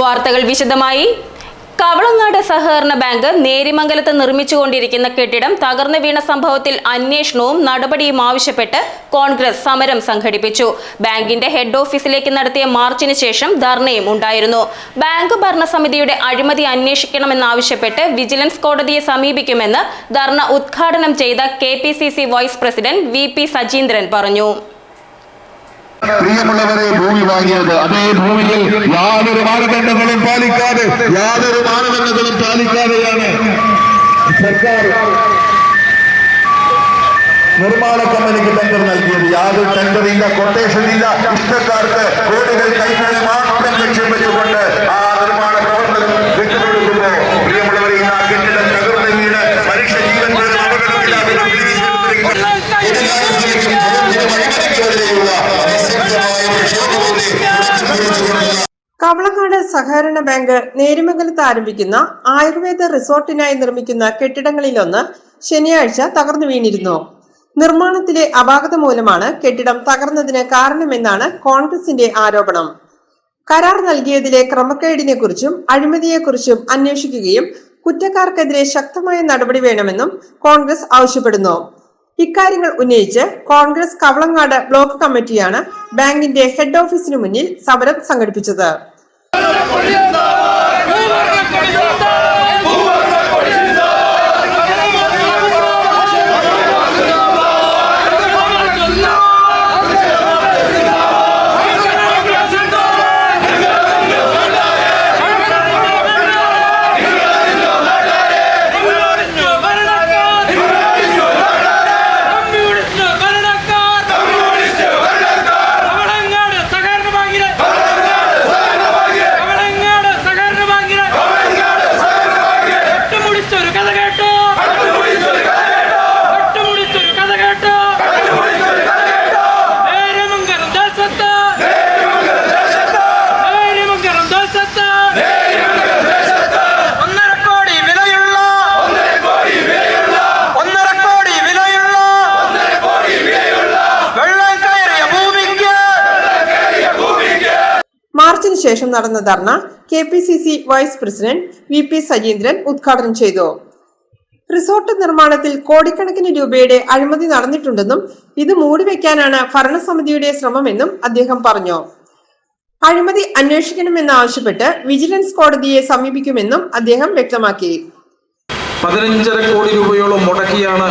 വാർത്തകൾ വിശദമായി. കവളങ്ങാട് സഹകരണ ബാങ്ക് നേരിമംഗലത്ത് നിർമ്മിച്ചുകൊണ്ടിരിക്കുന്ന കെട്ടിടം തകർന്നു വീണ സംഭവത്തിൽ അന്വേഷണവും നടപടിയും ആവശ്യപ്പെട്ട് കോൺഗ്രസ് സമരം സംഘടിപ്പിച്ചു. ബാങ്കിന്റെ ഹെഡ് ഓഫീസിലേക്ക് നടത്തിയ മാർച്ചിന് ശേഷം ധർണയും ഉണ്ടായിരുന്നു. ബാങ്ക് ഭരണസമിതിയുടെ അഴിമതി അന്വേഷിക്കണമെന്നാവശ്യപ്പെട്ട് വിജിലൻസ് കോടതിയെ സമീപിക്കുമെന്ന് ധർണ ഉദ്ഘാടനം ചെയ്ത KPCC vice president VP Sajeendran പറഞ്ഞു. പ്രിയമുള്ളവരെ, ഭൂമി വാങ്ങിയത് അതേ ഭൂമിയിൽ യാതൊരു മാനദണ്ഡങ്ങളും പാലിക്കാതെയാണ് സർക്കാർ നിർമ്മാണ കമ്പനിക്ക് ടെൻഡർ നൽകിയത്. യാതൊരു ടെൻഡറില്ല, കൊട്ടേഷനില്ല. ഇഷ്ടക്കാർക്ക് കോടികൾ കൈകളിൽ മാത്രം ലക്ഷ്യം വെച്ചുകൊണ്ട് ആ നിർമ്മാണ പ്രവർത്തനം വിട്ടുകൊടുക്കുമ്പോൾ പ്രിയമുള്ളവരെ, ഈ കെട്ടിടം തകർന്നു വീണ് മനുഷ്യ ജീവൻ പോലും അപകടത്തിലാകുന്ന കവളങ്ങാട് സഹകരണ ബാങ്ക് നേരിമംഗലത്ത് ആരംഭിക്കുന്ന ആയുർവേദ റിസോർട്ടിനായി നിർമ്മിക്കുന്ന കെട്ടിടങ്ങളിലൊന്ന് ശനിയാഴ്ച തകർന്നു വീണിരുന്നു. നിർമ്മാണത്തിലെ അപാകത മൂലമാണ് കെട്ടിടം തകർന്നതിന് കാരണമെന്നാണ് കോൺഗ്രസിന്റെ ആരോപണം. കരാർ നൽകിയതിലെ ക്രമക്കേടിനെ കുറിച്ചും അഴിമതിയെക്കുറിച്ചും അന്വേഷിക്കുകയും കുറ്റക്കാർക്കെതിരെ ശക്തമായ നടപടി വേണമെന്നും കോൺഗ്രസ് ആവശ്യപ്പെടുന്നു. ഇക്കാര്യങ്ങൾ ഉന്നയിച്ച് കോൺഗ്രസ് കവളങ്ങാട് ബ്ലോക്ക് കമ്മിറ്റിയാണ് ബാങ്കിന്റെ ഹെഡ് ഓഫീസിന് മുന്നിൽ സമരം സംഘടിപ്പിച്ചത്. മാർച്ചിന് ശേഷം നടന്ന ധർണ KPCC vice president VP Sajeendran ഉദ്ഘാടനം ചെയ്തു. റിസോർട്ട് നിർമ്മാണത്തിൽ കോടിക്കണക്കിന് രൂപയുടെ അഴിമതി നടന്നിട്ടുണ്ടെന്നും ഇത് മൂടിവെക്കാനാണ് ഭരണസമിതിയുടെ ശ്രമമെന്നും അദ്ദേഹം പറഞ്ഞു. അഴിമതി അന്വേഷിക്കണമെന്നാവശ്യപ്പെട്ട് വിജിലൻസ് കോടതിയെ സമീപിക്കുമെന്നും അദ്ദേഹം വ്യക്തമാക്കി. 15.5 കോടി രൂപയോളം മുടക്കിയാണ്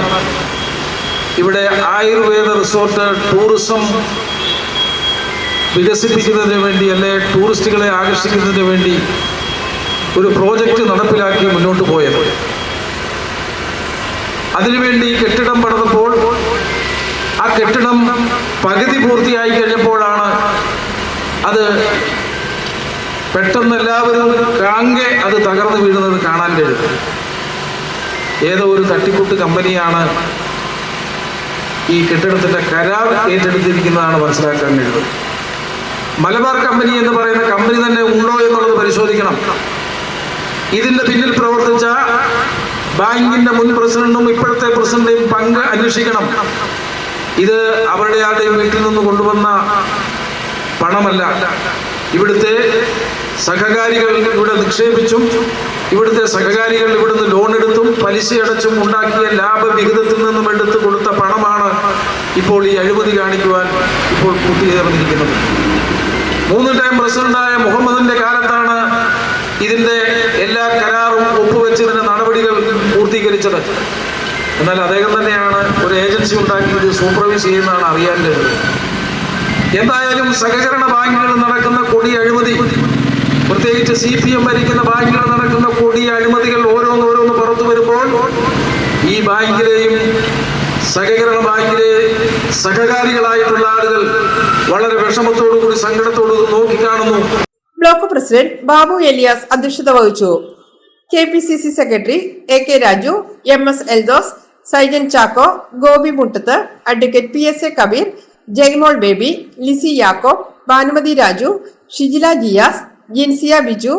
ഇവിടെ ആയുർവേദ റിസോർട്ട് ടൂറിസം വികസിപ്പിക്കുന്നതിന് വേണ്ടി, അല്ലെ ടൂറിസ്റ്റുകളെ ആകർഷിക്കുന്നതിന് വേണ്ടി ഒരു പ്രോജക്റ്റ് നടപ്പിലാക്കി മുന്നോട്ട് പോയത്. അതിനുവേണ്ടി കെട്ടിടം പണിതപ്പോൾ ആ കെട്ടിടം പകുതി പൂർത്തിയായി കഴിഞ്ഞപ്പോഴാണ് അത് പെട്ടെന്ന് എല്ലാവരും കാങ്കെ അത് തകർന്നു വീഴുന്നത് കാണാൻ കഴിയും. ഏതോ ഒരു തട്ടിക്കൂട്ട് കമ്പനിയാണ് ഈ കെട്ടിടത്തിൻ്റെ കരാർ ഏറ്റെടുത്തിരിക്കുന്നതാണ് മനസ്സിലാക്കാൻ കഴിയുന്നത്. മലബാർ കമ്പനി എന്ന് പറയുന്ന കമ്പനി തന്നെ ഉണ്ടോ എന്നുള്ളത് പരിശോധിക്കണം. ഇതിന്റെ പിന്നിൽ പ്രവർത്തിച്ച ബാങ്കിന്റെ മുൻ പ്രസിഡന്റും ഇപ്പോഴത്തെ പ്രസിഡന്റേയും പങ്ക് അന്വേഷിക്കണം. ഇത് അവരുടെ ആരുടെയും വീട്ടിൽ നിന്ന് കൊണ്ടുവന്ന പണമല്ല. ഇവിടുത്തെ സഹകാരികൾ ഇവിടെ നിക്ഷേപിച്ചും ഇവിടുത്തെ സഹകാരികൾ ഇവിടുന്ന് ലോൺ എടുത്തും പലിശ അടച്ചും ഉണ്ടാക്കിയ ലാഭവിഹിതത്തിൽ നിന്നും എടുത്തു കൊടുത്ത പണമാണ് ഇപ്പോൾ ഈ അഴിമതി കാണിക്കുവാൻ ഇപ്പോൾ കൂട്ടിച്ചേർന്നിരിക്കുന്നത്. 3 ടൈം പ്രസിഡന്റായ മുഹമ്മദിന്റെ കാലത്താണ് ഇതിന്റെ എല്ലാ കരാറും ഒപ്പുവെച്ചതിന്റെ നടപടികൾ പൂർത്തീകരിച്ചത്. എന്നാൽ അദ്ദേഹം തന്നെയാണ് ഒരു ഏജൻസി ഉണ്ടാക്കി ഇത് സൂപ്പർവൈസ് ചെയ്യുന്നതാണ് അറിയാൻ കഴിയുന്നത്. എന്തായാലും സഹകരണ ബാങ്കുകളിൽ നടക്കുന്ന കൊടിയ അഴിമതി, പ്രത്യേകിച്ച് CPM ഭരിക്കുന്ന ബാങ്കുകളിൽ നടക്കുന്ന കൊടിയ അഴിമതികൾ ഓരോന്നോരോന്ന് പുറത്തു വരുമ്പോൾ ഈ ബാങ്കിലെയും സഹകരണ ബാങ്കിലെ സഹകാരികളായിട്ടുള്ള ആളുകൾ വളരെ വിഷമത്തോടുകൂടി സങ്കടത്തോടു നോക്കിക്കാണുന്നു. ബ്ലോക്ക് പ്രസിഡന്റ് ബാബു എലിയാസ് അധ്യക്ഷത വഹിച്ചു. KPCC secretary AK Raju, MS Eldhose, Saijan Chacko, Gopi Muttath, advocate PSA Kabeer, Jaimol Baby, Lissy Yakob, Bhanumathi Raju, Shijila Jiyas, Jinsiya Biju,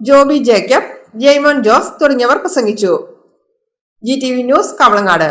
Joby Jacob, Jaimon Jose തുടങ്ങിയവർ പ്രസംഗിച്ചു. GTV news Kavalangad.